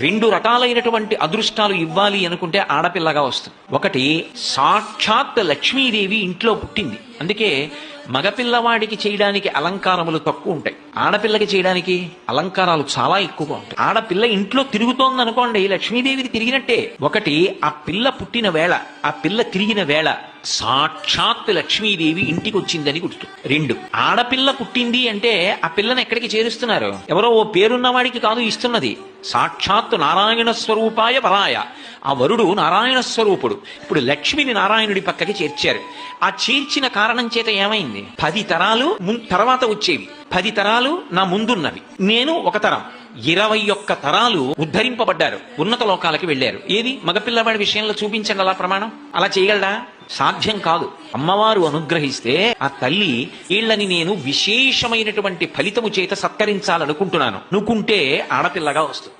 రెండు రకాలైనటువంటి అదృష్టాలు ఇవ్వాలి అనుకుంటే ఆడపిల్లగా వస్తుంది. ఒకటి, సాక్షాత్ లక్ష్మీదేవి ఇంట్లో పుట్టింది, అందుకే మగపిల్లవాడికి చేయడానికి అలంకారములు తక్కువ ఉంటాయి, ఆడపిల్లకి చేయడానికి అలంకారాలు చాలా ఎక్కువగా ఉంటాయి. ఆడపిల్ల ఇంట్లో తిరుగుతోంది అనుకోండి, లక్ష్మీదేవికి తిరిగినట్టే. ఒకటి, ఆ పిల్ల పుట్టిన వేళ, ఆ పిల్ల తిరిగిన వేళ సాక్షాత్ లక్ష్మీదేవి ఇంటికి వచ్చిందని గుర్తు. రెండు, ఆడపిల్ల పుట్టింది అంటే ఆ పిల్లని ఎక్కడికి చేరుస్తున్నారు? ఎవరో ఓ పేరున్నవాడికి కాదు ఇస్తున్నది, సాక్షాత్ నారాయణ స్వరూపాయ వరాయ. ఆ వరుడు నారాయణ స్వరూపుడు. ఇప్పుడు లక్ష్మిని నారాయణుడి పక్కకి చేర్చారు. ఆ చేర్చిన కారణం చేత ఏమైంది? 10 తరాలు తర్వాత వచ్చేవి, 10 తరాలు నా ముందున్నవి, నేను ఒక తరం, 21 తరాలు ఉద్ధరింపబడ్డారు, ఉన్నత లోకాలకి వెళ్లారు. ఏది మగపిల్లవాడి విషయంలో చూపించండి అలా ప్రమాణం. అలా చేయగలడా? సాధ్యం కాదు. అమ్మవారు అనుగ్రహిస్తే ఆ తల్లి వీళ్ళని నేను విశేషమైనటువంటి ఫలితము చేత సత్కరించాలనుకుంటున్నాను అనుకుంటే ఆడపిల్లగా వస్తుంది.